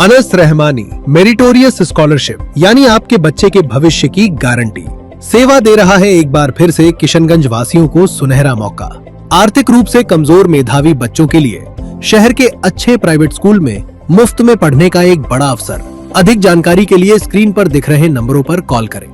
Anas Rahmani meritorious scholarship यानी आपके बच्चे के भविष्य की गारंटी। सेवा दे रहा है एक बार फिर से किशनगंज वासियों को सुनहरा मौका। आर्थिक रूप से कमजोर मेधावी बच्चों के लिए शहर के अच्छे प्राइवेट स्कूल में मुफ्त में पढ़ने का एक बड़ा अवसर। अधिक जानकारी के लिए स्क्रीन पर दिख रहे नंबरों पर कॉल करें।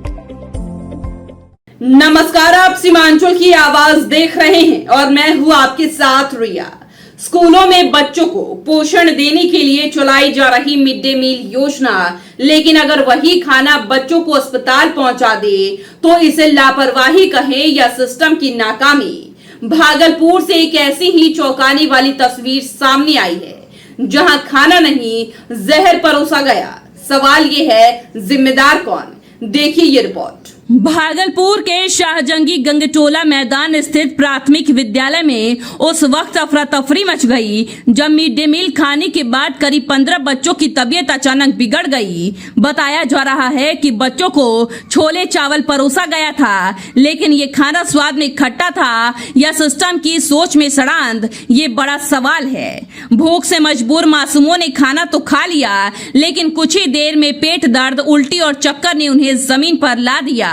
नमस्कार, आप सीमांचल की आवाज देख रहे हैं और मैं हूं आपके साथ रिया। स्कूलों में बच्चों को पोषण देने के लिए चलाई जा रही मिड डे मील योजना, लेकिन अगर वही खाना बच्चों को अस्पताल पहुंचा दे तो इसे लापरवाही कहें या सिस्टम की नाकामी। भागलपुर से एक ऐसी ही चौंकाने वाली तस्वीर सामने आई है जहां खाना नहीं जहर परोसा गया। सवाल ये है, जिम्मेदार कौन? देखिए ये रिपोर्ट। भागलपुर के शाहजंगी गंगटोला मैदान स्थित प्राथमिक विद्यालय में उस वक्त अफरा तफरी मच गई जब मिड डे मील खाने के बाद करीब 15 बच्चों की तबीयत अचानक बिगड़ गई। बताया जा रहा है कि बच्चों को छोले चावल परोसा गया था, लेकिन ये खाना स्वाद में खट्टा था या सिस्टम की सोच में सड़ांध, ये बड़ा सवाल है। भूख से मजबूर मासूमों ने खाना तो खा लिया, लेकिन कुछ ही देर में पेट दर्द, उल्टी और चक्कर ने उन्हें जमीन पर ला दिया।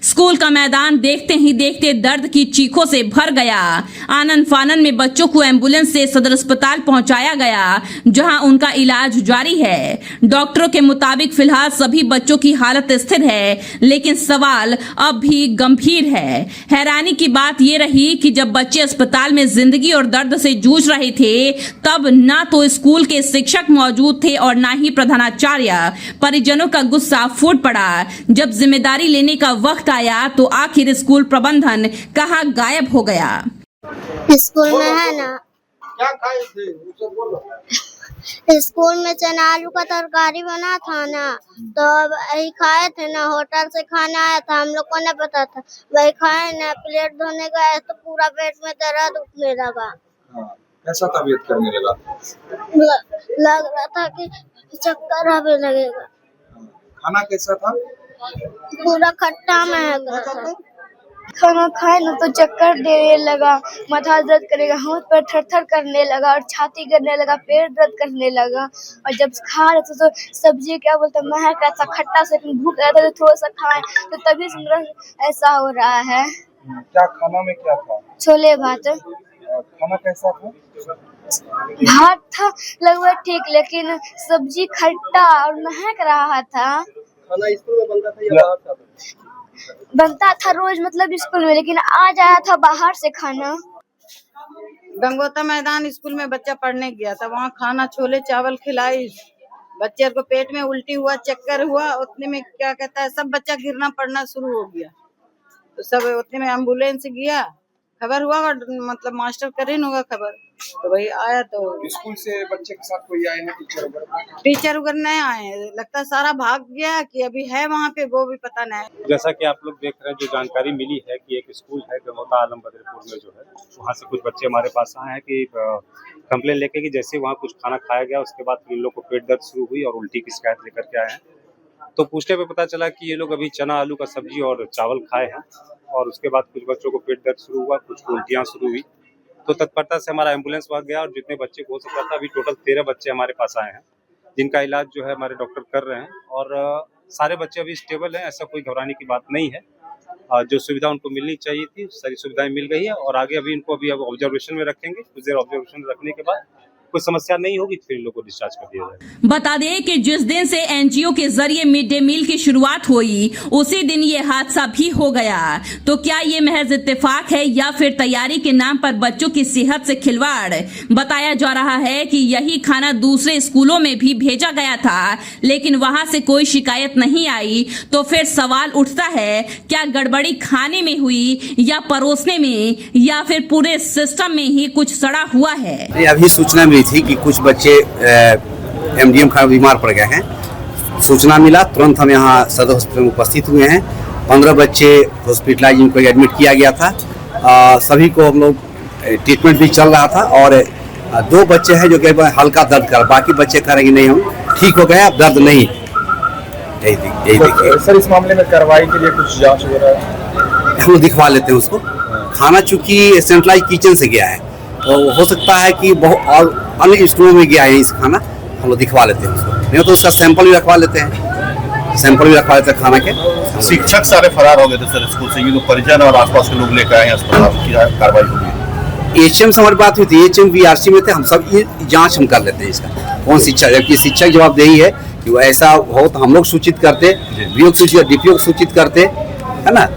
स्कूल का मैदान देखते ही देखते दर्द की चीखों से भर गया। आनन फानन में बच्चों को एम्बुलेंस से सदर अस्पताल पहुंचाया गया, जहां उनका इलाज जारी है। डॉक्टरों के मुताबिक फिलहाल सभी बच्चों की हालत स्थिर है, लेकिन सवाल अब भी गंभीर है। हैरानी की बात यह रही कि जब बच्चे अस्पताल में जिंदगी और दर्द से जूझ रहे थे, तब ना तो स्कूल के शिक्षक मौजूद थे और ना ही प्रधानाचार्य। परिजनों का गुस्सा फूट पड़ा। जब जिम्मेदारी लेने का वक्त आया तो आखिर स्कूल प्रबंधन कहाँ गायब हो गया। स्कूल में है ना, क्या खाए थे? स्कूल में चना आलू का तरकारी बना था ना, तो वही खाए थे ना। होटल से खाना आया था, हम लोग को नहीं पता था, वही खाए ना। प्लेट धोने गए तो पूरा पेट में दर्द उठने लगा। कैसा तबीयत करने लगा? लग रहा था कि चक्कर आने लगेगा। खाना कैसा था? पूरा खट्टा महक रहा था। खाना खाए ना तो चक्कर देने लगा, माथा दर्द करेगा, हाथ पर थर-थर करने लगा और छाती करने लगा, पेट दर्द करने लगा। और जब खा रहे थे तो सब्जी क्या बोलते महक रहा था, खट्टा से। भूख रहा था तो थोड़ा सा खाए तो तभी ऐसा हो रहा है। क्या खाना में क्या था? छोले भात। खाना कैसा था? भात था लगभग ठीक, लेकिन सब्जी खट्टा और महक रहा था। खाना स्कूल में बनता था या बाहर था? बनता था रोज, मतलब स्कूल में, लेकिन आज आया था बाहर से खाना। गंगोता मैदान स्कूल में बच्चा पढ़ने गया था, वहाँ खाना छोले चावल खिलाई। बच्चे को पेट में उल्टी हुआ, चक्कर हुआ, उतने में क्या कहता है सब बच्चा गिरना पड़ना शुरू हो गया। तो सब उतने में एम्बुलेंस गया, खबर हुआ और मतलब मास्टर करें होगा खबर, तो वही आया। तो स्कूल से बच्चे के साथ कोई आए हैं? टीचर वगैरह नहीं आए, लगता है सारा भाग गया कि अभी है वहाँ पे, वो भी पता नहीं। जैसा कि आप लोग देख रहे हैं, जो जानकारी मिली है कि एक स्कूल है गंगोता आलम बदरपुर में जो है, वहाँ से कुछ बच्चे हमारे पास आए हैं कि कंप्लेन लेके कि जैसे वहाँ कुछ खाना खाया गया, उसके बाद इन लोग को पेट दर्द शुरू हुई और उल्टी की शिकायत लेकर के आए हैं। तो पूछने पे पता चला कि ये लोग अभी चना आलू का सब्जी और चावल खाए हैं और उसके बाद कुछ बच्चों को पेट दर्द शुरू हुआ, कुछ को उल्टियाँ शुरू हुई। तो तत्परता से हमारा एम्बुलेंस वहाँ गया और जितने बच्चे को हो सकता था, अभी टोटल 13 बच्चे हमारे पास आए हैं, जिनका इलाज जो है हमारे डॉक्टर कर रहे हैं और सारे बच्चे अभी स्टेबल हैं। ऐसा कोई घबराने की बात नहीं है। जो सुविधा उनको मिलनी चाहिए थी सारी सुविधाएं मिल गई है और आगे अभी इनको अब ऑब्जर्वेशन में रखेंगे। कुछ देर ऑब्जर्वेशन में रखने के बाद कोई समस्या नहीं होगी, फिर इन लोगों को डिस्चार्ज कर दिया जाएगा। बता दें कि जिस दिन से एनजीओ के जरिए मिड डे मील की शुरुआत हुई, उसी दिन ये हादसा भी हो गया। तो क्या ये महज इत्तेफाक है या फिर तैयारी के नाम पर बच्चों की सेहत से खिलवाड़? बताया जा रहा है कि यही खाना दूसरे स्कूलों में भी भेजा गया था, लेकिन वहां से कोई शिकायत नहीं आई। तो फिर सवाल उठता है, क्या गड़बड़ी खाने में हुई या परोसने में, या फिर पूरे सिस्टम में ही कुछ सड़ा हुआ है? अभी सूचना मिली थी कि कुछ बच्चे एमडीएम खाना बीमार पड़ गए हैं। सूचना मिला, तुरंत हम यहाँ सदर हॉस्पिटल में उपस्थित हुए हैं। 15 बच्चे हॉस्पिटलाइज, इनको एडमिट किया गया था। सभी को हम लोग ट्रीटमेंट भी चल रहा था और 2 बच्चे हैं जो कि हल्का दर्द कर, बाकी बच्चे करेंगे नहीं, हम ठीक हो गए, अब दर्द नहीं। यही देखिए सर, इस मामले में कार्रवाई के लिए कुछ जांच वगैरह हम लोग दिखवा लेते हैं उसको। खाना चूंकि सेंट्रलाइज किचन से गया है, तो हो सकता है कि बहुत और अन्य स्कूलों में गया है इस खाना, हम लोग दिखवा लेते हैं उसको। नहीं तो उसका सैंपल भी रखवा लेते हैं, सैंपल भी रखवा लेते हैं खाना के। शिक्षक सारे फरार हो गए थे सर स्कूल से, ये लोग परिजन और आसपास के लोग लेकर आए हैं अस्पताल की कार्रवाई होगी। एचएम से हमारी बात हुई थी, एचएम वीआरसी में थे, हम सब ये जांच हम कर लेते हैं इसका कौन शिक्षक, जबकि शिक्षक जवाबदेही है कि वो ऐसा हो तो हम लोग सूचित करते, बीओ को सूचित, डीपीओ को सूचित करते, है ना,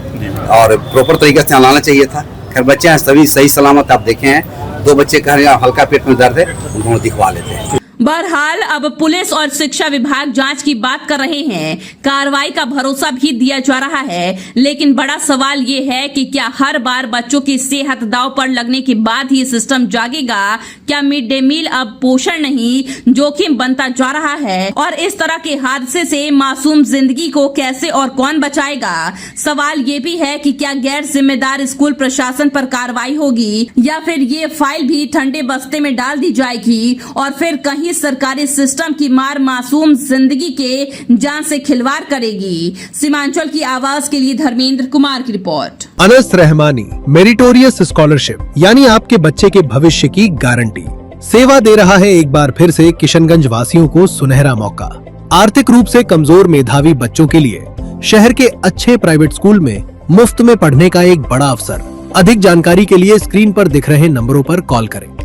और प्रॉपर तरीके से लाना चाहिए था। खैर बच्चे हैं सभी सही सलामत, आप देखे हैं 2 बच्चे कह रहे हैं हल्का पेट में दर्द है, उनको दिखवा लेते हैं। बहरहाल अब पुलिस और शिक्षा विभाग जांच की बात कर रहे हैं, कार्रवाई का भरोसा भी दिया जा रहा है, लेकिन बड़ा सवाल ये है कि क्या हर बार बच्चों की सेहत दांव पर लगने के बाद ही सिस्टम जागेगा? क्या मिड डे मील अब पोषण नहीं जोखिम बनता जा रहा है? और इस तरह के हादसे से मासूम जिंदगी को कैसे और कौन बचाएगा? सवाल ये भी है कि क्या गैर जिम्मेदार स्कूल प्रशासन पर कार्रवाई होगी या फिर ये फाइल भी ठंडे बस्ते में डाल दी जाएगी और फिर कहीं सरकारी सिस्टम की मार मासूम जिंदगी के जान से खिलवाड़ करेगी। सीमांचल की आवाज के लिए धर्मेंद्र कुमार की report. Anas Rahmani meritorious scholarship यानी आपके बच्चे के भविष्य की गारंटी। सेवा दे रहा है एक बार फिर से किशनगंज वासियों को सुनहरा मौका। आर्थिक रूप से कमजोर मेधावी बच्चों के लिए शहर के अच्छे प्राइवेट स्कूल में मुफ्त में पढ़ने का एक बड़ा अवसर। अधिक जानकारी के लिए स्क्रीन पर दिख रहे नंबरों पर कॉल करें।